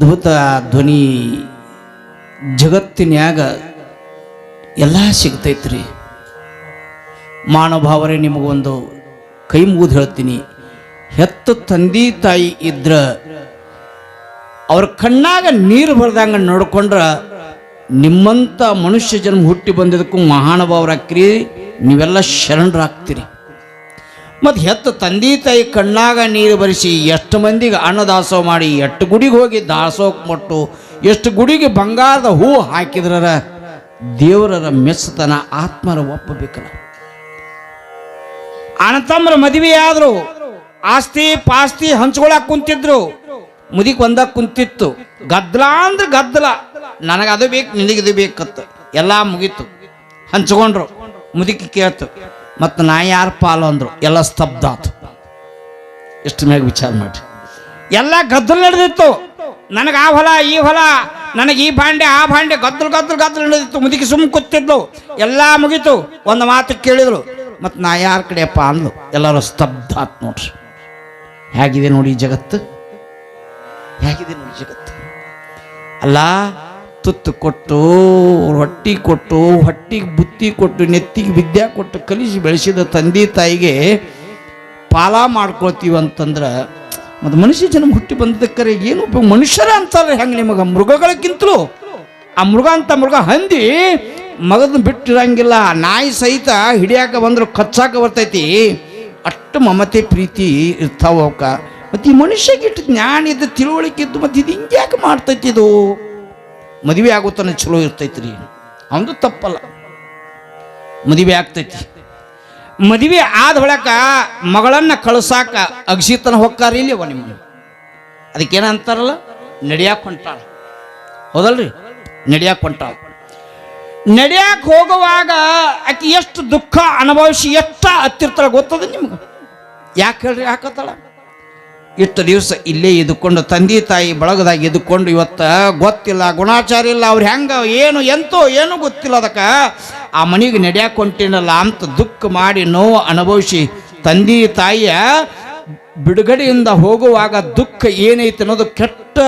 ಅದ್ಭುತ ಧ್ವನಿ ಜಗತ್ತಿನ್ಯಾಗ ಎಲ್ಲ ಸಿಗ್ತೈತ್ರಿ. ಮಾನವಭಾವರೇ ನಿಮಗೊಂದು ಕೈ ಮುಗಿದು ಹೇಳ್ತೀನಿ, ಹೆತ್ತ ತಂದೆ ತಾಯಿ ಇದ್ರ ಅವ್ರ ಕಣ್ಣಾಗ ನೀರು ಬರ್ದಂಗ ನೋಡ್ಕೊಂಡ್ರ ನಿಮ್ಮಂಥ ಮನುಷ್ಯ ಜನ್ಮ ಹುಟ್ಟಿ ಬಂದಿದ್ದಕ್ಕೂ ಮಹಾನುಭಾವರಾಗ್ತೀರಿ, ನೀವೆಲ್ಲ ಶರಣರಾಗ್ತೀರಿ. ಮತ್ತು ಹೆತ್ತ ತಂದೆ ತಾಯಿ ಕಣ್ಣಾಗ ನೀರು ಬರಿಸಿ ಎಷ್ಟು ಮಂದಿಗೆ ಅನ್ನದಾಸೋಹ ಮಾಡಿ, ಎಷ್ಟು ಗುಡಿಗೆ ಹೋಗಿ ದಾಸೋಹಕ್ಕೆ ಮಟ್ಟು, ಎಷ್ಟು ಗುಡಿಗೆ ಬಂಗಾರದ ಹೂ ಹಾಕಿದ್ರರ ದೇವರರ ಮೆಚ್ಚತನ ಆತ್ಮರ ಒಪ್ಪಬೇಕಲ್ಲ. ಅಣ್ಣತಮ್ಮರ ಮದುವೆ ಆದ್ರು, ಆಸ್ತಿ ಪಾಸ್ತಿ ಹಂಚ್ಕೊಳಕ್ ಕುಂತಿದ್ರು, ಮುದಿಗೆ ಒಂದಾಗ ಕುಂತಿತ್ತು, ಗದ್ದಲ ಅಂದ್ರೆ ಗದ್ದಲ, ನನಗದು ಬೇಕು ನಿನಗಿದು ಬೇಕತ್ತ, ಎಲ್ಲ ಮುಗೀತು, ಹಂಚ್ಕೊಂಡ್ರು. ಮುದಿಕೆ ಕೇಳ್ತು, ಮತ್ತು ನಾ ಯಾರು ಪಾಲು ಅಂದರು, ಎಲ್ಲ ಸ್ತಬ್ಧ ಆತು. ಎಷ್ಟು ಮ್ಯಾಗ ವಿಚಾರ ಮಾಡಿ, ಎಲ್ಲ ಗದ್ದಲು ನಡೆದಿತ್ತು. ನನಗೆ ಆ ಹೊಲ ಈ ಹೊಲ, ನನಗೆ ಈ ಭಾಂಡೆ ಆ ಭಾಂಡೆ, ಗದ್ದಲು ಗದ್ದಲು ಗದ್ದಲು ನಡೆದಿತ್ತು. ಮುದಿಕೆ ಸುಮ್ಮ ಕೂತಿದ್ಲು, ಎಲ್ಲ ಮುಗೀತು. ಒಂದು ಮಾತು ಕೇಳಿದ್ರು, ಮತ್ತು ನಾ ಯಾರ ಕಡೆಯಪ್ಪ ಅಂದ್ಲು, ಎಲ್ಲರೂ ಸ್ತಬ್ಧ ಆತು. ನೋಡ್ರಿ ಹೇಗಿದೆ ನೋಡಿ ಜಗತ್ತು, ಹೇಗಿದೆ ನೋಡಿ ಜಗತ್ತು. ಅಲ್ಲ, ತುತ್ತು ಕೊಟ್ಟು, ರೊಟ್ಟಿ ಕೊಟ್ಟು, ಹೊಟ್ಟಿಗೆ ಬುತ್ತಿ ಕೊಟ್ಟು, ನೆತ್ತಿಗೆ ವಿದ್ಯೆ ಕೊಟ್ಟು ಕಲಿಸಿ ಬೆಳೆಸಿದ ತಂದೆ ತಾಯಿಗೆ ಪಾಲ ಮಾಡ್ಕೊಳ್ತೀವಿ ಅಂತಂದ್ರೆ, ಮತ್ತು ಮನುಷ್ಯ ಜನ್ಮ ಹುಟ್ಟಿ ಬಂದಕ್ಕರೆ ಏನು ಮನುಷ್ಯರ ಅಂತಾರೆ ಹೆಂಗೆ ನಿಮಗೆ? ಮೃಗಗಳಕ್ಕಿಂತಲೂ ಆ ಮೃಗ ಅಂತ ಮೃಗ ಹಂದಿ ಮಗದನ್ನ ಬಿಟ್ಟಿರಂಗಿಲ್ಲ. ನಾಯಿ ಸಹಿತ ಹಿಡಿಯಾಕ ಬಂದ್ರು ಕಚ್ಚಾಕ ಬರ್ತೈತಿ, ಅಷ್ಟು ಮಮತೆ ಪ್ರೀತಿ ಇರ್ತಾವ ಅವಕ್ಕ. ಮತ್ತು ಈ ಮನುಷ್ಯಗೆ ಇಟ್ಟು ಜ್ಞಾನ ಇದ್ದು ತಿಳುವಳಿಕೆ ಇದ್ದು ಮತ್ತು ಇದು ಹಿಂಗ್ಯಾಕೆ ಮಾಡ್ತೈತಿ? ಇದು ಮದುವೆ ಆಗುತ್ತಾನೆ ಚಲೋ ಇರ್ತೈತಿ ರೀ, ಅವನು ತಪ್ಪಲ್ಲ. ಮದುವೆ ಆಗ್ತೈತಿ, ಮದುವೆ ಆದ ಹೊಳಕ ಮಗಳನ್ನ ಕಳ್ಸಾಕ ಅಗಸಿತನ ಹೊಕ್ಕಾರ ಇಲ್ಲಿ ಅವ ನಿಮ್ಮ. ಅದಕ್ಕೇನ ಅಂತಾರಲ್ಲ, ನಡಿಯಾಕ ಹೊಂಟಾಳ, ಹೌದಲ್ರಿ? ನಡಿಯಾಕ ಹೊಂಟಾಳ. ನಡಿಯಾಕ ಹೋಗುವಾಗ ಆಕೆ ಎಷ್ಟು ದುಃಖ ಅನುಭವಿಸಿ ಎಷ್ಟು ಹತ್ತಿರ್ತಾಳ ಗೊತ್ತದ ನಿಮ್ಗೆ? ಯಾಕೆ ಹೇಳ್ರಿ ಹಾಕತ್ತಾಳ? ಇಷ್ಟು ದಿವಸ ಇಲ್ಲೇ ಇದ್ಕೊಂಡು ತಂದೆ ತಾಯಿ ಬಳಗದಾಗ ಇದ್ಕೊಂಡು ಇವತ್ತು ಗೊತ್ತಿಲ್ಲ, ಗುಣಾಚಾರ ಇಲ್ಲ, ಅವ್ರು ಹೆಂಗೆ ಏನು ಎಂತೋ ಏನೂ ಗೊತ್ತಿಲ್ಲ. ಅದಕ್ಕೆ ಆ ಮನೆಗೆ ನಡ್ಯಾಕ ಹೊಂಟಿನಲ್ಲ ಅಂತ ದುಃಖ ಮಾಡಿ ನೋವು ಅನುಭವಿಸಿ ತಂದೆ ತಾಯಿಯ ಬಿಡುಗಡೆಯಿಂದ ಹೋಗುವಾಗ ದುಃಖ ಏನೈತೆ ಅನ್ನೋದು ಕೆಟ್ಟ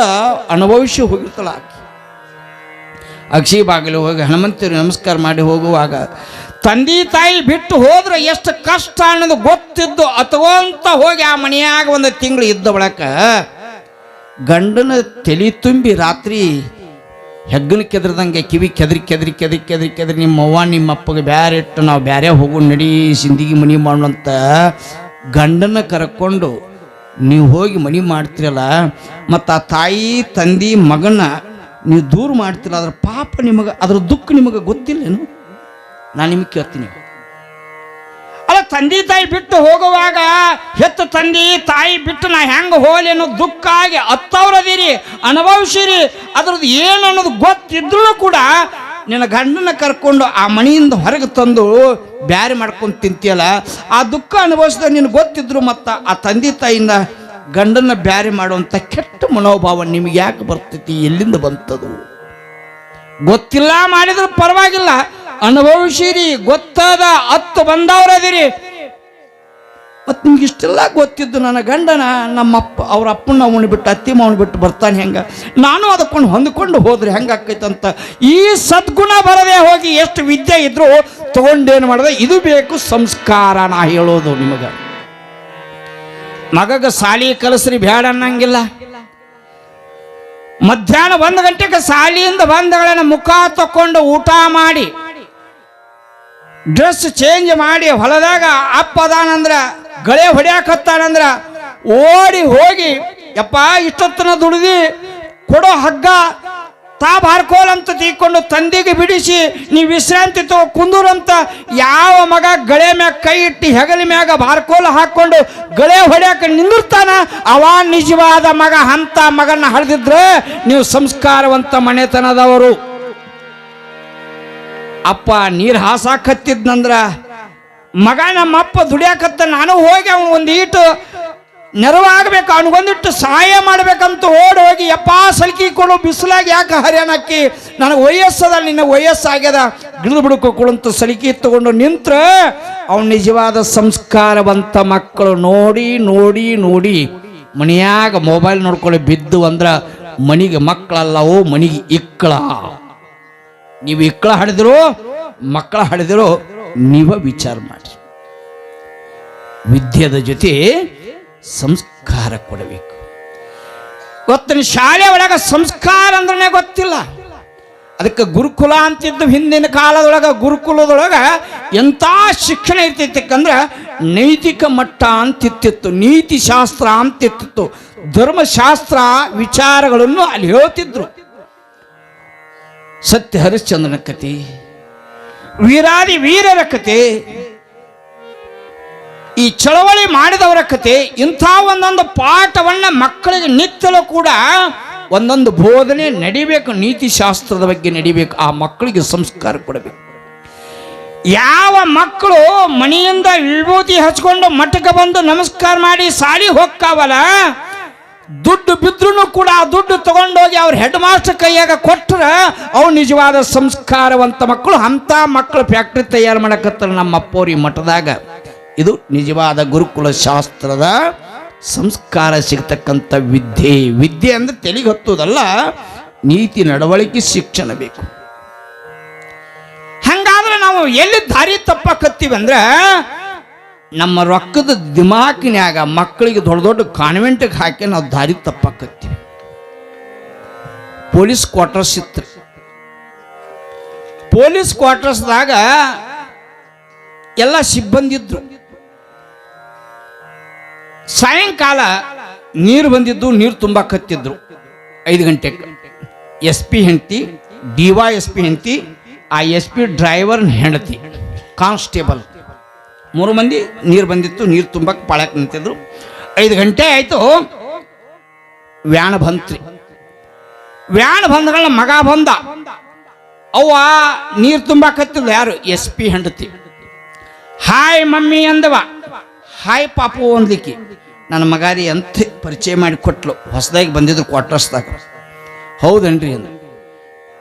ಅನುಭವಿಸಿ ಹೋಗಿರ್ತಾಳ. ಅಕ್ಷಿ ಬಾಗಿಲು ಹೋಗಿ ಹನುಮಂತರು ನಮಸ್ಕಾರ ಮಾಡಿ ಹೋಗುವಾಗ ತಂದೆ ತಾಯಿ ಬಿಟ್ಟು ಹೋದ್ರೆ ಎಷ್ಟು ಕಷ್ಟ ಅನ್ನೋದು ಗೊತ್ತಿದ್ದು ಅತವಂತ ಹೋಗಿ ಆ ಮನೆಯಾಗ ಒಂದು ತಿಂಗಳು ಇದ್ದ ಬಳಕ ಗಂಡನ ತಲೆ ತುಂಬಿ ರಾತ್ರಿ ಹೆಗ್ಗನ ಕೆದರ್ದಂಗೆ ಕಿವಿ ಕೆದರಿ ಕೆದರಿ ಕೆದರಿ ಕೆದರಿ ಕೆದರಿ ನಿಮ್ಮವ್ವ ನಿಮ್ಮಪ್ಪಗೆ ಬ್ಯಾರೆ ಇಟ್ಟು ನಾವು ಬ್ಯಾರೆ ಹೋಗು ನಡಿ ಸಿಂದಿಗೆ ಮನೆ ಮಾಡುವಂತ ಗಂಡನ ಕರ್ಕೊಂಡು ನೀವು ಹೋಗಿ ಮನೆ ಮಾಡ್ತೀರಲ್ಲ, ಮತ್ತು ಆ ತಾಯಿ ತಂದೆ ಮಗನ ನೀವು ದೂರ ಮಾಡ್ತಿಲ್ಲ, ಅದ್ರ ಪಾಪ ನಿಮಗೆ, ಅದ್ರ ದುಃಖ ನಿಮಗೆ ಗೊತ್ತಿಲ್ಲೇನು? ನಾನು ನಿಮಗೆ ಕೇಳ್ತೀನಿ. ಅಲ್ಲ, ತಂದೆ ತಾಯಿ ಬಿಟ್ಟು ಹೋಗುವಾಗ ಹೆತ್ತ ತಂದೆ ತಾಯಿ ಬಿಟ್ಟು ನಾ ಹೆಂಗೆ ಹೋಲಿ ಅನ್ನೋ ದುಃಖ ಆಗಿ ಹತ್ತವ್ರದಿರಿ, ಅನುಭವಿಸಿರಿ. ಅದ್ರದ್ದು ಏನು ಅನ್ನೋದು ಗೊತ್ತಿದ್ರು ಕೂಡ ನಿನ್ನ ಗಂಡನ ಕರ್ಕೊಂಡು ಆ ಮನೆಯಿಂದ ಹೊರಗೆ ತಂದು ಬ್ಯಾರೆ ಮಾಡ್ಕೊಂಡು ತಿಂತೀಯಲ್ಲ, ಆ ದುಃಖ ಅನುಭವಿಸಿದ ನಿನಗೆ ಗೊತ್ತಿದ್ರು ಮತ್ತು ಆ ತಂದೆ ತಾಯಿಯಿಂದ ಗಂಡನ ಬ್ಯಾರೆ ಮಾಡುವಂಥ ಕೆಟ್ಟ ಮನೋಭಾವ ನಿಮಗೆ ಯಾಕೆ ಬರ್ತೈತಿ? ಎಲ್ಲಿಂದ ಬಂತದು? ಗೊತ್ತಿಲ್ಲ ಮಾಡಿದ್ರು ಪರವಾಗಿಲ್ಲ, ಅನುಭವಿಸಿರಿ, ಗೊತ್ತಾದ ಹತ್ತು ಬಂದವ್ರದಿರಿ. ಮತ್ತು ನಿಮ್ಗೆ ಇಷ್ಟೆಲ್ಲ ಗೊತ್ತಿದ್ದು ನನ್ನ ಗಂಡನ ನಮ್ಮಪ್ಪ ಅವ್ರ ಅಪ್ಪನ ಅವನು ಬಿಟ್ಟು ಅತ್ತಿ ಮಾವನ ಬಿಟ್ಟು ಬರ್ತಾನೆ, ಹೆಂಗೆ ನಾನು ಅದಕ್ಕೊಂಡು ಹೊಂದ್ಕೊಂಡು ಹೋದ್ರೆ ಹೆಂಗೆ ಆಕೈತಂತ ಈ ಸದ್ಗುಣ ಬರದೆ ಹೋಗಿ ಎಷ್ಟು ವಿದ್ಯೆ ಇದ್ರೂ ತಗೊಂಡೇನು ಮಾಡಿದೆ? ಇದು ಬೇಕು ಸಂಸ್ಕಾರ. ನಾ ಹೇಳೋದು ನಿಮಗೆ, ಮಗಗ ಸಾಲಿ ಕಲಿಸ್ರಿ ಬೇಡ ಅನ್ನಂಗಿಲ್ಲ. ಮಧ್ಯಾಹ್ನ 1 ಗಂಟೆಗೆ ಸಾಲಿಯಿಂದ ಬಂದಗಳನ್ನ ಮುಖ ತಕೊಂಡು ಊಟ ಮಾಡಿ ಡ್ರೆಸ್ ಚೇಂಜ್ ಮಾಡಿ ಹೊಲದಾಗ ಅಪ್ಪ ಅದಾನಂದ್ರ ಗಳೆ ಹೊಡ್ಯಾಕತ್ತಾನಂದ್ರ ಓಡಿ ಹೋಗಿ, ಯಪ್ಪ ಇಷ್ಟೊತ್ತನ ದುಡಿದಿ ಕೊಡೋ ಹಗ್ಗ ತಾ ಬಾರ್ಕೋಲಂತ ತೀಕೊಂಡು ತಂದೆಗೆ ಬಿಡಿಸಿ ನೀವು ವಿಶ್ರಾಂತಿ ತಗೋ ಕುಂದೂರಂತ ಯಾವ ಮಗ ಗಳೆ ಮ್ಯಾಗ ಕೈ ಇಟ್ಟು ಹೆಗಲ ಮ್ಯಾಗ ಬಾರ್ಕೋಲ ಹಾಕೊಂಡು ಗಳೆ ಹೊಡ್ಯಾಕ ನಿಂದಿರ್ತಾನ, ಅವ ನಿಜವಾದ ಮಗ. ಅಂತ ಮಗನ ಹರಿದಿದ್ರೆ ನೀವು ಸಂಸ್ಕಾರವಂತ ಮನೆತನದವರು. ಅಪ್ಪ ನೀರು ಹಾಸಾಕತ್ತಿದ್ನಂದ್ರ ಮಗ ನಮ್ಮಪ್ಪ ದುಡಿಯಾಕತ್ತ, ನಾನು ಹೋಗಿ ಅವನು ಒಂದು ಈಟು ನೆರವಾಗಬೇಕು, ಅವನಿಗೊಂದಿಟ್ಟು ಸಹಾಯ ಮಾಡ್ಬೇಕಂತ ಓಡಿ ಹೋಗಿ, ಯಪ್ಪ ಸಲ್ಕಿ ಕೊಡು, ಬಿಸಿಲಾಗಿ ಯಾಕೆ ಹರಿಯಾಣಕ್ಕಿ, ನನಗೆ ವಯಸ್ಸದ, ನಿನ್ನ ವಯಸ್ಸಾಗ್ಯದ, ಗಿಳಿದು ಬಿಡ್ಕೊಳಂತ ಸಲಿಕೆ ತಗೊಂಡು ನಿಂತ್ರೆ ಅವನು ನಿಜವಾದ ಸಂಸ್ಕಾರವಂತ ಮಕ್ಕಳು. ನೋಡಿ ನೋಡಿ ನೋಡಿ ಮನೆಯಾಗ ಮೊಬೈಲ್ ನೋಡ್ಕೊಳ್ಳಿ ಬಿದ್ದು ಅಂದ್ರೆ ಮನಿಗೆ ಮಕ್ಕಳಲ್ಲವೋ ಮನಿಗೆ ಇಕ್ಕಳ. ನೀವು ಇಕ್ಕಳ ಹಡಿದಿರೋ ಮಕ್ಕಳ ಹಡಿದಿರೋ ನೀವ ವಿಚಾರ ಮಾಡಿ. ವಿದ್ಯೆದ ಜೊತೆ ಸಂಸ್ಕಾರ ಕೊಡಬೇಕು. ಗೊತ್ತಿನ ಶಾಲೆ ಒಳಗ ಸಂಸ್ಕಾರ ಅಂದ್ರೆ ಗೊತ್ತಿಲ್ಲ. ಅದಕ್ಕೆ ಗುರುಕುಲ ಅಂತಿದ್ದು ಹಿಂದಿನ ಕಾಲದೊಳಗ. ಗುರುಕುಲದೊಳಗ ಎಂಥ ಶಿಕ್ಷಣ ಇರ್ತಿತ್ತಂದ್ರೆ ನೈತಿಕ ಮಟ್ಟ ಅಂತಿತ್ತಿತ್ತು, ನೀತಿ ಶಾಸ್ತ್ರ ಅಂತಿತ್ತು, ಧರ್ಮಶಾಸ್ತ್ರ ವಿಚಾರಗಳನ್ನು ಅಲ್ಲಿ ಹೇಳ್ತಿದ್ರು. ಸತ್ಯ ಹರಿಶ್ಚಂದ್ರನ ಕತೆ, ವೀರಾದಿ ವೀರರ ಕತೆ, ಈ ಚಳವಳಿ ಮಾಡಿದವರ ಕತೆ, ಇಂಥ ಒಂದೊಂದು ಪಾಠವನ್ನ ಮಕ್ಕಳಿಗೆ ನಿತ್ತಲು ಕೂಡ ಒಂದೊಂದು ಬೋಧನೆ ನಡಿಬೇಕು. ನೀತಿ ಶಾಸ್ತ್ರದ ಬಗ್ಗೆ ನಡಿಬೇಕು. ಆ ಮಕ್ಕಳಿಗೆ ಸಂಸ್ಕಾರ ಕೊಡಬೇಕು. ಯಾವ ಮಕ್ಕಳು ಮನೆಯಿಂದ ವಿಭೂತಿ ಹಚ್ಕೊಂಡು ಮಠಕ್ಕೆ ಬಂದು ನಮಸ್ಕಾರ ಮಾಡಿ ಸಾಲಿ ಹೋಗ್ತಾವಲ್ಲ, ದುಡ್ಡು ಬಿದ್ರೂ ಕೂಡ ಆ ದುಡ್ಡು ತಗೊಂಡೋಗಿ ಅವ್ರ ಹೆಡ್ ಮಾಸ್ಟರ್ ಕೈಯಾಗ ಕೊಟ್ಟರೆ ಅವು ನಿಜವಾದ ಸಂಸ್ಕಾರವಂತ ಮಕ್ಕಳು. ಅಂಥ ಮಕ್ಕಳು ಫ್ಯಾಕ್ಟ್ರಿ ತಯಾರು ಮಾಡಕತ್ತಾರೆ ನಮ್ಮ ಅಪ್ಪೋರಿ ಮಠದಾಗ. ಇದು ನಿಜವಾದ ಗುರುಕುಲ ಶಾಸ್ತ್ರದ ಸಂಸ್ಕಾರ ಸಿಗ್ತಕ್ಕಂಥ ವಿದ್ಯೆ. ವಿದ್ಯೆ ಅಂದ್ರೆ ತೆಲಿಗೆ ಹತ್ತೋದಲ್ಲ, ನೀತಿ ನಡವಳಿಕೆ ಶಿಕ್ಷಣ ಬೇಕು. ಹಂಗಾದ್ರೆ ನಾವು ಎಲ್ಲಿ ದಾರಿ ತಪ್ಪಕತ್ತೀವಿ ಅಂದ್ರೆ ನಮ್ಮ ರೊಕ್ಕದ ದಿಮಾಕಿನ್ಯಾಗ ಮಕ್ಕಳಿಗೆ ದೊಡ್ಡ ದೊಡ್ಡ ಕಾನ್ವೆಂಟ್ಗೆ ಹಾಕಿ ನಾವು ದಾರಿ ತಪ್ಪಕತ್ತೀವಿ. ಪೊಲೀಸ್ ಕ್ವಾರ್ಟರ್ಸ್ ಇತ್ತು. ಪೊಲೀಸ್ ಕ್ವಾರ್ಟರ್ಸ್ದಾಗ ಎಲ್ಲ ಸಿಬ್ಬಂದಿ ಇದ್ರು. ಸಾಯಂಕಾಲ ನೀರು ಬಂದಿದ್ದು, ನೀರು ತುಂಬಾಕತ್ತಿದ್ರು 5 ಗಂಟೆಗೆ. SP ಹೆಂಡತಿ, DYSP ಹೆಂಡತಿ, ಆ SP ಡ್ರೈವರ್ ಹೆಂಡತಿ, ಕಾನ್ಸ್ಟೇಬಲ್ 3 ಮಂದಿ ನೀರು ಬಂದಿತ್ತು. ನೀರು ತುಂಬಕ್ಕೆ ಪಾಳಕ್ಕೆ ನಿಂತಿದ್ರು. 5 ಗಂಟೆ ಆಯಿತು. ವ್ಯಾನ್ ಬಂತ್ರಿ. ವ್ಯಾನ್ ಬಂದಗಳ ಮಗ ಬಂದ. ಅವ್ವ ನೀರು ತುಂಬಾಕತ್ತಿಲ್ಲ. ಯಾರು? SP ಹೆಂಡತಿ. Hi mummy ಅಂದವ. ಹಾಯ್ ಪಾಪು ಅಂದ್ಲಿಕ್ಕೆ ನನ್ನ ಮಗಾರಿ ಅಂತ ಪರಿಚಯ ಮಾಡಿ ಕೊಟ್ಲು. ಹೊಸದಾಗಿ ಬಂದಿದ್ರು ಕ್ವಾರ್ಟರ್ಸ್ದಾಗ. ಹೌದನ್ರಿ ಅಂದ.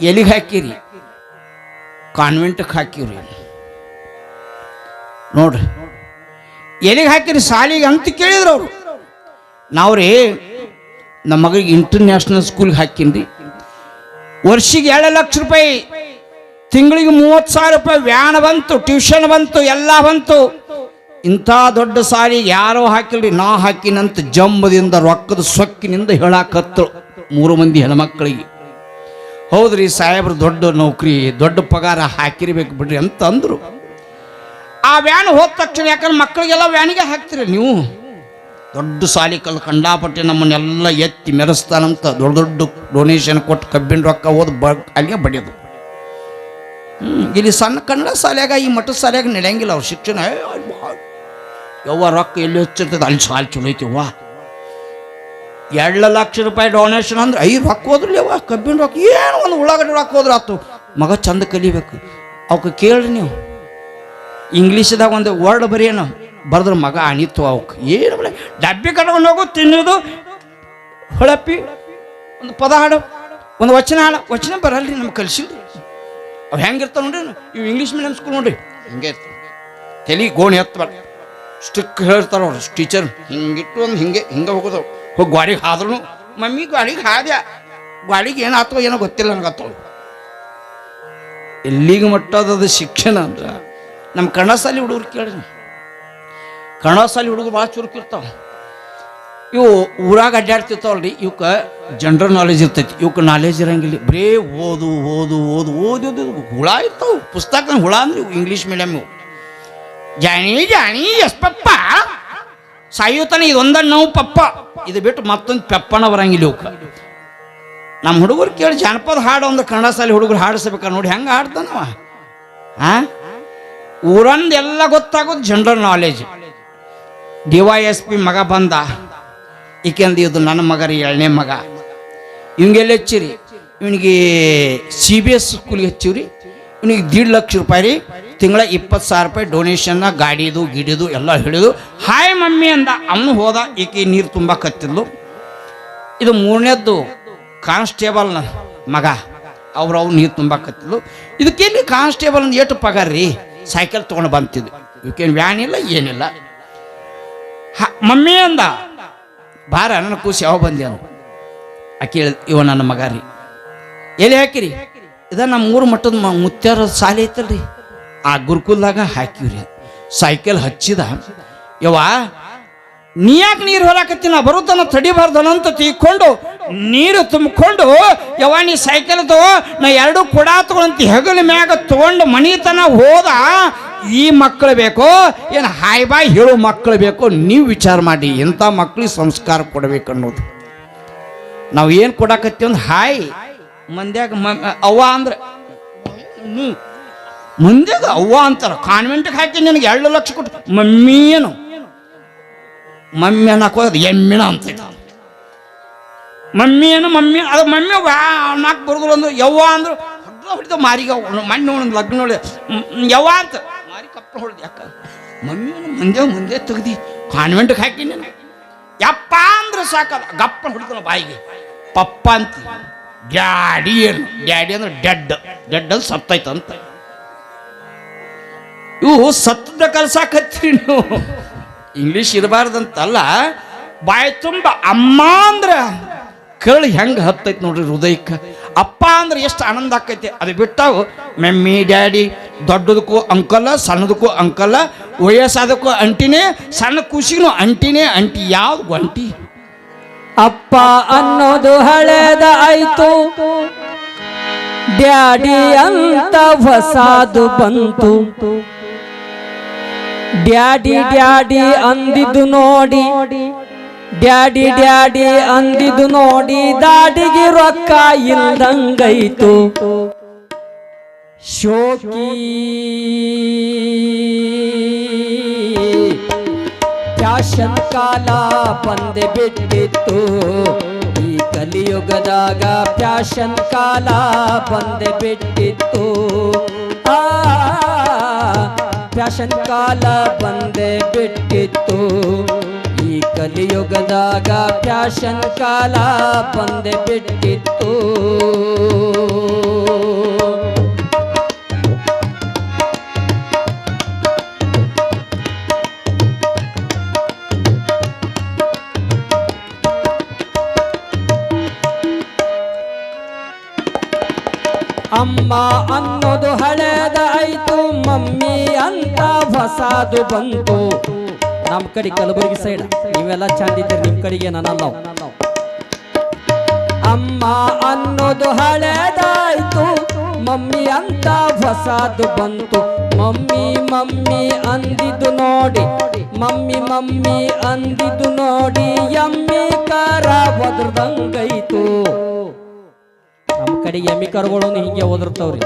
ಎಲ್ಲಿಗೆ ಹಾಕಿರಿ? ಕಾನ್ವೆಂಟ್ಗೆ ಹಾಕಿವ್ರಿ. ನೋಡ್ರಿ, ಎಲ್ಲಿಗೆ ಹಾಕಿರಿ ಸಾಲಿಗೆ ಅಂತ ಕೇಳಿದ್ರು ಅವರು. ನಾವು ರೀ ನಮ್ಮ ಮಗಳಿಗೆ ಇಂಟರ್ನ್ಯಾಷನಲ್ ಸ್ಕೂಲ್ಗೆ ಹಾಕಿನ್ರಿ. ವರ್ಷಿಗೆ 2 ಲಕ್ಷ ರೂಪಾಯಿ, ತಿಂಗಳಿಗೆ 30,000 ರೂಪಾಯಿ ವ್ಯಾನ್ ಬಂತು, ಟ್ಯೂಷನ್ ಬಂತು, ಎಲ್ಲ ಬಂತು. ಇಂಥ ದೊಡ್ಡ ಸಾಲಿಗೆ ಯಾರೋ ಹಾಕಿಲ್ರಿ, ನಾ ಹಾಕಿನಂತ ಜಂಬದಿಂದ ರೊಕ್ಕದ ಸೊಕ್ಕಿನಿಂದ ಹೇಳಾಕತ್ತಳು 3 ಮಂದಿ ಹೆಣ್ಮಕ್ಳಿಗೆ. ಹೌದ್ರಿ ಸಾಹೇಬ್ರು, ದೊಡ್ಡ ನೌಕರಿ, ದೊಡ್ಡ ಪಗಾರ ಹಾಕಿರ್ಬೇಕು ಬಿಡ್ರಿ ಅಂತ ಅಂದ್ರು. ಆ ವ್ಯಾನ್ ಹೋದ ತಕ್ಷಣ, ಯಾಕಂದ್ರೆ ಮಕ್ಕಳಿಗೆಲ್ಲ ವ್ಯಾನಿಗೆ ಹಾಕ್ತೀರಿ ನೀವು. ದೊಡ್ಡ ಸಾಲಿ ಕಂಡಾಪಟ್ಟೆ ನಮ್ಮನ್ನೆಲ್ಲ ಎತ್ತಿ ಮೆರೆಸ್ತಾನಂತ ದೊಡ್ಡ ದೊಡ್ಡ ಡೊನೇಷನ್ ಕೊಟ್ಟು ಕಬ್ಬಿನ ರೊಕ್ಕ ಹೋದ್ ಅಲ್ಲಿಗೆ ಬಡಿಯೋದು. ಇಲ್ಲಿ ಸಣ್ಣ ಕನ್ನಡ ಶಾಲೆಯಾಗ, ಈ ಮಠದ ಶಾಲೆಯಾಗ ನಡೆಯಂಗಿಲ್ಲ ಅವ್ರ ಶಿಕ್ಷಣ. ಯವ್ವ ರೊಕ್ಕ ಎಲ್ಲಿ ಹೆಚ್ಚಿರ್ತದೆ ಅಲ್ಲಿ ಸಾಲಿ ಚಲೋ ಐತಿವ್ವ. 2 ಲಕ್ಷ ರೂಪಾಯಿ ಡೊನೇಷನ್ ಅಂದ್ರೆ 5 ರೊಕ್ಕ ಹೋದ್ರಿ ಅವ್ವ, ಕಬ್ಬಿನ ರೊಕ್ಕ ಏನು ಒಂದು ಉಳ್ಳಾಗಡ್ಡಿ ರೊಕ್ಕ ಹೋದ್ರೆ ಆತು. ಮಗ ಚಂದ ಕಲಿಬೇಕು. ಅವಕ್ಕೆ ಕೇಳ್ರಿ ನೀವು, ಇಂಗ್ಲೀಷ್ದಾಗ ಒಂದು ವರ್ಡ್ ಬರೀನೋ ಬರೆದ್ರೆ ಮಗ ಅಣಿತು. ಅವಕ್ಕೆ ಏನು ಬಳೆ ಡಬ್ಬಿ ಕಟ್ಕೊಂಡು ಹೋಗು, ತಿನ್ನೋದು, ಹೊಳಪಿ, ಒಂದು ಪದ ಹಾಡು, ಒಂದು ವಚನ ಹಾಡು. ವಚನ ಬರಲ್ರಿ ನಮ್ಗೆ ಕಲಿಸಿಲ್ರಿ. ಅವು ಹೆಂಗಿರ್ತಾವ ನೋಡ್ರಿ, ಇವು ಇಂಗ್ಲೀಷ್ ಮೀಡಿಯಮ್ ಸ್ಕೂಲ್ ನೋಡ್ರಿ, ಹಿಂಗೆ ಇರ್ತಾವೆ. ತಲೆ ಗೋಣಿ ಎತ್ತಬಾರ್ದು, ಸ್ಟಿಕ್ ಹೇಳ್ತಾರ ಅವ್ರು ಟೀಚರ್. ಹಿಂಗಿಟ್ಟು ಒಂದು ಹಿಂಗೆ ಹೋಗೋದು. ಹೋಗಿ ಗಾಡಿಗೆ ಹಾದ್ರು, ಮಮ್ಮಿ ಗಾಡಿಗೆ ಹಾದ್ಯಾ, ಗಾಡಿಗೆ ಏನಾಗ್ತೋ ಏನೋ ಗೊತ್ತಿಲ್ಲ ನನಗತ್ತೋ. ಎಲ್ಲಿಗೆ ಮಟ್ಟದ ಶಿಕ್ಷಣ ಅಂದ್ರೆ ನಮ್ಮ ಕನ್ನಡ ಶಾಲೆ ಹುಡುಗರು ಕೇಳ್ರಿ. ಕನ್ನಡ ಶಾಲೆ ಹುಡುಗರು ಭಾಳ ಚುರುಕಿರ್ತಾವ. ಇವು ಊರಾಗ ಅಡ್ಡಾಡ್ತಿರ್ತಾವಲ್ರಿ, ಇವಕ್ಕೆ ಜನರಲ್ ನಾಲೆಜ್ ಇರ್ತೈತಿ, ಇವಕ್ಕೆ ನಾಲೆಜ್ ಇರಂಗಿಲ್ಲ. ಬರೇ ಓದು ಓದು ಓದು ಓದೋದು ಹುಳ ಇರ್ತಾವೆ. ಪುಸ್ತಕ ಹುಳ ಅಂದ್ರೆ ಇಂಗ್ಲೀಷ್ ಮೀಡಿಯಮ್. ಇವು ಜಾಣಿ ಎಸ್ ಪಪ್ಪ ಸಾಯುತ್ತಾನೆ, ಇದೊಂದ ನಾವು ಪಪ್ಪ, ಇದು ಬಿಟ್ಟು ಮತ್ತೊಂದು ಪೆಪ್ಪನ ಬರಂಗಿಲ್ಲ ಇವಕ್ಕೆ. ನಮ್ಮ ಹುಡುಗರು ಕೇಳಿ ಜಾನಪದ ಹಾಡು ಅಂದ್ರೆ ಕನ್ನಡ ಶಾಲೆ ಹುಡುಗರು ಹಾಡಿಸ್ಬೇಕಾರೆ ನೋಡಿ ಹೆಂಗೆ ಹಾಡ್ತಾನವ. ಊರಂದು ಎಲ್ಲ ಗೊತ್ತಾಗೋದು ಜನರಲ್ ನಾಲೆಜ್. DYSP ಮಗ ಬಂದ, ಏಕೆಂದ್ರೆ ಇದು ನನ್ನ ಮಗ ರೀ, 2ನೇ ಮಗ. ಇವಂಗೆಲ್ಲ ಹೆಚ್ಚಿರಿ, ಇವನಿಗೆ CBS ಸ್ಕೂಲಿಗೆ ಹಚ್ಚಿವ್ರಿ. ಇವನಿಗೆ 1.5 ಲಕ್ಷ ರೂಪಾಯಿ ರೀ, ತಿಂಗಳ 20,000 ರೂಪಾಯಿ ಡೊನೇಷನ್ನ, ಗಾಡಿದು ಗಿಡಿದು ಎಲ್ಲ ಹಿಡಿದು. ಹಾಯ್ ಮಮ್ಮಿ ಅಂದ. ಅವನು ಹೋದ, ಈಕೆ ನೀರು ತುಂಬ ಕತ್ತಿದ್ಲು. ಇದು 3ನೇದ್ದು ಕಾನ್ಸ್ಟೇಬಲ್ನ ಮಗ, ಅವ್ರು ನೀರು ತುಂಬ ಕತ್ತಿದ್ಲು. ಇದಕ್ಕೇನು ಕಾನ್ಸ್ಟೇಬಲ್ ಅಂದ್ರೆ ಎಷ್ಟು ಪಗಾರ ರೀ? ಸೈಕಲ್ ತೊಗೊಂಡು ಬಂತಿದ್ದು. ಇವಕ್ಕೇನು ವ್ಯಾನ್ ಇಲ್ಲ ಏನಿಲ್ಲ. ಮಮ್ಮಿ ಅಂದ, ಬಾರ ನನ್ನ ಕೂಸಿ ಯಾವ ಬಂದೆ ಅನು. ಆಕೆ ಹೇಳ ಇವ ನನ್ನ ಮಗ ರೀ. ಎಲ್ಲಿ ಹಾಕಿರಿ? ಇದ ನಮ್ಮ ಊರು ಮಟ್ಟದ ಮುತ್ಯಾರ ಸಾಲಿ ಐತಲ್ರಿ, ಆ ಗುರುಕುಲ್ದಾಗ ಹಾಕಿವ್ರಿ. ಸೈಕಲ್ ಹಚ್ಚಿದ, ಯವ್ವ ನೀ ಯಾಕೆ ನೀರು ಹೊರಾಕತ್ತಿ, ನಾ ಬರುತ್ತಾನ ತಡಿಬಾರ್ದನಂತ ತಿಳ್ಕೊಂಡು ನೀರು ತುಂಬಿಕೊಂಡು, ಯವ್ವ ನೀ ಸೈಕಲ್ ತಗೋ, ನಾ ಎರಡು ಕೊಡ ತಗೊಂತ ಹೆಗಲ ಮ್ಯಾಗ ತಗೊಂಡು ಮನಿತನ ಹೋದ. ಈ ಮಕ್ಕಳು ಬೇಕೋ ಏನು ಹಾಯ್ ಬಾಯ್ ಹೇಳೋ ಮಕ್ಕಳು ಬೇಕೋ? ನೀವು ವಿಚಾರ ಮಾಡಿ ಎಂಥ ಮಕ್ಳಿಗೆ ಸಂಸ್ಕಾರ ಕೊಡ್ಬೇಕು ಅನ್ನೋದು. ನಾವು ಏನು ಕೊಡಾಕತ್ತೀವಿ ಅಂದ್ರೆ ಹಾಯ್ ಮಂದ್ಯಾಗ ಅವ್ವ ಅಂದ್ರೆ ಮಂದ್ಯಾಗ ಅವ್ವ ಅಂತಾರ. ಕಾನ್ವೆಂಟ್ಗೆ ಹಾಕಿ ನಿನಗೆ 2 ಲಕ್ಷ ಕೊಟ್ಟು ಮಮ್ಮಿ ಏನು ಮಮ್ಮಿ ಅನ್ನಕೋದು ಎಮ್ಮಿನ ಅಂತ ಮಮ್ಮಿ ಏನು ಮಮ್ಮಿ ಅದು ಮಮ್ಮಿ ನಾಲ್ಕು ಬರೋದಿಲ್ಲ ಅಂದ್ರು. ಯವ್ವ ಅಂದ್ರು ಹೊಡಿದ ಮಾರಿಗೆ ಮಣ್ಣು ಒಂದು ಲಗ್ನ ನೋಡಿ ಯವ್ವ ಅಂತ ಮಾರಿ ಕಪ್ಪ ಹೊಡೆದು. ಯಾಕ ಮಮ್ಮಿ ಮುಂದೆ ತೆಗ್ದಿ ಕಾನ್ವೆಂಟ್ಗೆ ಹಾಕಿ ನೀನು ಯಪ್ಪ ಅಂದ್ರೆ ಸಾಕಲ್ಲ, ಗಪ್ಪ ಹೊಡಿತಾನ ಬಾಯಿಗೆ. ಪಪ್ಪ ಅಂತ ಡ್ಯಾಡಿ ಏನು ಡ್ಯಾಡಿ ಅಂದ್ರೆ ಡೆಡ್ ಡೆಡ್ ಅಂದ್ರೆ ಸತ್ತೈತಂತ. ಇವು ಸತ್ತದ ಕಲ್ಸಾಕತ್ತೀರಿ ನೀವು. ಇಂಗ್ಲೀಷ್ ಇರಬಾರ್ದಂತಲ್ಲ, ಬಾಯಿ ತುಂಬ ಅಮ್ಮ ಅಂದ್ರೆ ಕರಳು ಹೆಂಗೆ ಹತ್ತೈತಿ ನೋಡ್ರಿ ಹೃದಯಕ್ಕೆ. ಅಪ್ಪ ಅಂದ್ರೆ ಎಷ್ಟು ಆನಂದ ಆಕೈತಿ. ಅದು ಬಿಟ್ಟಾವು ಮಮ್ಮಿ ಡ್ಯಾಡಿ, ದೊಡ್ಡದಕ್ಕೂ ಅಂಕಲ್ಲ, ಸಣ್ಣದಕ್ಕೂ ಅಂಕಲ್ಲ, ವಯಸ್ಸಾದಕ್ಕೂ ಅಂಟಿನೇ, ಸಣ್ಣ ಖುಷಿನೂ ಅಂಟಿನೇ ಅಂಟಿ. ಯಾವ್ದು ಅಂಟಿ? ಅಪ್ಪ ಅನ್ನೋದು ಹಳೆದ ಆಯ್ತು, ಡ್ಯಾಡಿ ಅಂತ ಹೊಸಾದು ಬಂತು. ಡ್ಯಾಡಿ ಡ್ಯಾಡಿ ಅಂದಿದ್ದು ನೋಡಿ, ಡ್ಯಾಡಿ ಡ್ಯಾಡಿ ಅಂದಿದ್ದು ನೋಡಿ, ದಾಡಿಗೆ ರೊಕ್ಕ ಇಲ್ದಂಗೈತು. ಶೋಕಿ ಫ್ಯಾಷನ್ ಕಾಲ ಬಂದೆ ಬಿಟ್ಟಿತ್ತು. ಈ ಕಲಿಯುಗದಾಗ ಫ್ಯಾಷನ್ ಕಾಲ ಬಂದೆ ಬಿಟ್ಟಿತ್ತು. ಫ್ಯಾಷನ್ ಕಾಲ ಬಂದೆ ಬಿಟ್ಟಿತ್ತು. ಈ ಕಲಿಯುಗದಾಗ ಫ್ಯಾಷನ್ ಕಾಲ ಬಂದೆ ಬಿಟ್ಟಿತ್ತು. ಅಮ್ಮ ಅನ್ನೋದು ಹಳೆದಾಯ್ತು, ಮಮ್ಮಿ ಅಂತ ಹೊಸಾದು ಬಂತು. ನಮ್ಮ ಕಡೆ ಕಲಬುರಗಿ ಸೈಡ್ ನೀವೆಲ್ಲ ಚಂದಿದ್ದೀರಿ, ನಿಮ್ಮ ಕಡೆಗೆ ಏನಲ್ಲ. ಅಮ್ಮ ಅನ್ನೋದು ಹಳೆದಾಯ್ತು, ಮಮ್ಮಿ ಅಂತ ಹೊಸಾದು ಬಂತು. ಮಮ್ಮಿ ಮಮ್ಮಿ ಅಂದಿದ್ದು ನೋಡಿ, ಮಮ್ಮಿ ಮಮ್ಮಿ ಅಂದಿದ್ದು ನೋಡಿ, ಎಮ್ಮಿ ಕಾರ ಒದ್ರದಂಗೈತು. ನಮ್ಮ ಕಡೆ ಎಮ್ಮಿ ಕರುಗಳು ಹಿಂಗೆ ಓದಿರ್ತಾವ್ರಿ.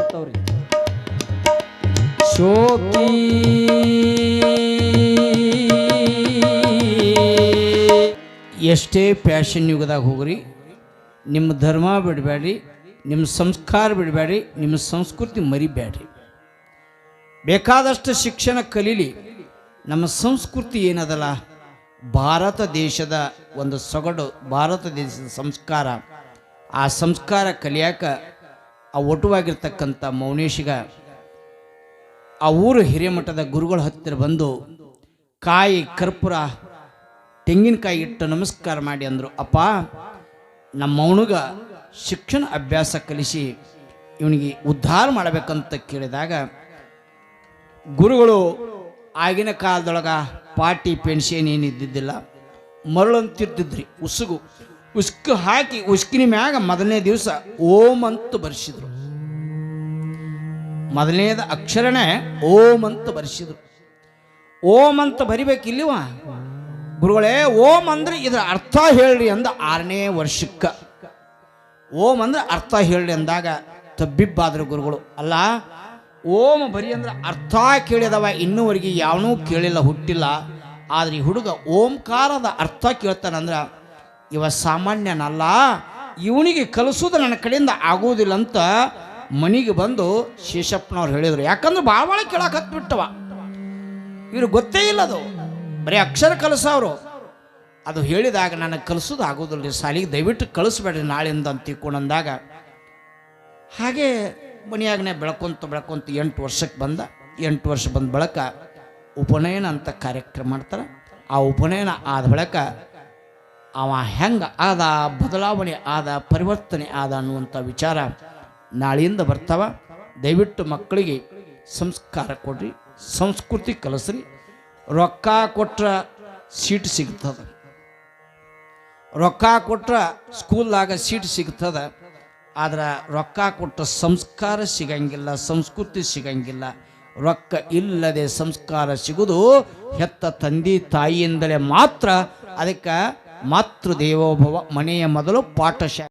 ಶೋಕಿ ಎಷ್ಟೇ ಫ್ಯಾಷನ್ ಯುಗದಾಗ ಹೋಗ್ರಿ, ನಿಮ್ಮ ಧರ್ಮ ಬಿಡಬೇಡ್ರಿ, ನಿಮ್ಮ ಸಂಸ್ಕಾರ ಬಿಡಬೇಡ್ರಿ, ನಿಮ್ಮ ಸಂಸ್ಕೃತಿ ಮರಿಬೇಡ್ರಿ. ಬೇಕಾದಷ್ಟು ಶಿಕ್ಷಣ ಕಲೀಲಿ. ನಮ್ಮ ಸಂಸ್ಕೃತಿ ಏನದಲ್ಲ, ಭಾರತ ದೇಶದ ಒಂದು ಸೊಗಡು, ಭಾರತ ದೇಶದ ಸಂಸ್ಕಾರ. ಆ ಸಂಸ್ಕಾರ ಕಲಿಯಾಕ ಆ ಒಟುವಾಗಿರ್ತಕ್ಕಂಥ ಮೌನೇಶಿಗ ಆ ಊರು ಹಿರೇಮಠದ ಗುರುಗಳ ಹತ್ತಿರ ಬಂದು ಕಾಯಿ ಕರ್ಪೂರ ತೆಂಗಿನಕಾಯಿ ಇಟ್ಟು ನಮಸ್ಕಾರ ಮಾಡಿ ಅಂದರು, ಅಪ್ಪ ನಮ್ಮ ಮೌನಿಗ ಶಿಕ್ಷಣ ಅಭ್ಯಾಸ ಕಲಿಸಿ ಇವನಿಗೆ ಉದ್ಧಾರ ಮಾಡಬೇಕಂತ ಕೇಳಿದಾಗ ಗುರುಗಳು ಆಗಿನ ಕಾಲದೊಳಗೆ ಪಾಟಿ ಪೆನ್ಷನ್ ಏನಿದ್ದಿದ್ದಿಲ್ಲ, ಮರಳಂತಿರ್ತಿದ್ರಿ, ಉಸ್ಕು ಹಾಕಿ ಉಸ್ಕಿನ ಮ್ಯಾಗ ಮೊದಲನೇ ದಿವಸ ಓಂ ಅಂತ ಬರೆಸಿದ್ರು. ಮೊದಲನೇದ ಅಕ್ಷರನೇ ಓಂ ಅಂತ ಬರೆಸಿದ್ರು. ಓಂ ಅಂತ ಬರಿಬೇಕಿಲ್ಲವ ಗುರುಗಳೇ? ಓಂ ಅಂದ್ರೆ ಇದರ ಅರ್ಥ ಹೇಳ್ರಿ ಅಂದ 6ನೇ ವರ್ಷಕ್ಕೆ. ಓಂ ಅಂದ್ರೆ ಅರ್ಥ ಹೇಳ್ರಿ ಅಂದಾಗ ತಬ್ಬಿಬ್ಬಾದ್ರು ಗುರುಗಳು. ಅಲ್ಲ, ಓಂ ಬರಿ ಅಂದ್ರೆ ಅರ್ಥ ಕೇಳಿದವ, ಇನ್ನೂವರೆಗೆ ಯಾವನೂ ಕೇಳಿಲ್ಲ, ಹುಟ್ಟಿಲ್ಲ. ಆದ್ರೆ ಈ ಹುಡುಗ ಓಂಕಾರದ ಅರ್ಥ ಕೇಳ್ತಾನಂದ್ರ ಇವ ಸಾಮಾನ್ಯನಲ್ಲ, ಇವನಿಗೆ ಕಲಿಸೋದು ನನ್ನ ಕಡೆಯಿಂದ ಆಗೋದಿಲ್ಲ ಅಂತ ಮನೆಗೆ ಬಂದು ಶೇಷಪ್ಪನವ್ರು ಹೇಳಿದರು. ಯಾಕಂದ್ರೆ ಭಾಳ ಕೇಳಕ್ಕೆ ಹತ್ಬಿಟ್ಟವ, ಇವ್ರು ಗೊತ್ತೇ ಇಲ್ಲ, ಅದು ಬರೀ ಅಕ್ಷರ ಕಲಿಸೋರು. ಅದು ಹೇಳಿದಾಗ ನನಗೆ ಕಲಿಸೋದು ಆಗೋದಿಲ್ಲ ರೀ, ಸಾಲಿಗೆ ದಯವಿಟ್ಟು ಕಳಿಸ್ಬೇಡ್ರಿ ನಾಳೆಯಿಂದ ಅಂತ ತಿಳ್ಕೊಂಡಂದಾಗ ಹಾಗೆ ಮನೆಯಾಗನೇ ಬೆಳ್ಕೊಂತ 8 ವರ್ಷಕ್ಕೆ ಬಂದ. 8 ವರ್ಷ ಬಂದ ಬಳಿಕ ಉಪನಯನ ಅಂತ ಕಾರ್ಯಕ್ರಮ ಮಾಡ್ತಾರೆ. ಆ ಉಪನಯನ ಆದ ಬಳಿಕ ಅವ ಹೆಂಗೆ ಆದ, ಬದಲಾವಣೆ ಆದ, ಪರಿವರ್ತನೆ ಆದ ಅನ್ನುವಂಥ ವಿಚಾರ ನಾಳೆಯಿಂದ ಬರ್ತಾವ. ದಯವಿಟ್ಟು ಮಕ್ಕಳಿಗೆ ಸಂಸ್ಕಾರ ಕೊಡ್ರಿ, ಸಂಸ್ಕೃತಿ ಕಲಿಸ್ರಿ. ರೊಕ್ಕ ಕೊಟ್ರ ಸೀಟ್ ಸಿಗ್ತದೆ, ರೊಕ್ಕ ಕೊಟ್ರ ಸ್ಕೂಲ್ದಾಗ ಸೀಟ್ ಸಿಗ್ತದೆ. ಆದ್ರೆ ರೊಕ್ಕ ಕೊಟ್ಟ ಸಂಸ್ಕಾರ ಸಿಗಂಗಿಲ್ಲ, ಸಂಸ್ಕೃತಿ ಸಿಗಂಗಿಲ್ಲ. ರೊಕ್ಕ ಇಲ್ಲದೆ ಸಂಸ್ಕಾರ ಸಿಗುವುದು ಹೆತ್ತ ತಂದೆ ತಾಯಿಯಿಂದಲೇ ಮಾತ್ರ. ಅದಕ್ಕೆ ಮಾತೃದೇವೋಭವ, ಮನೆಯ ಮೊದಲು ಪಾಠಶಾಲೆ.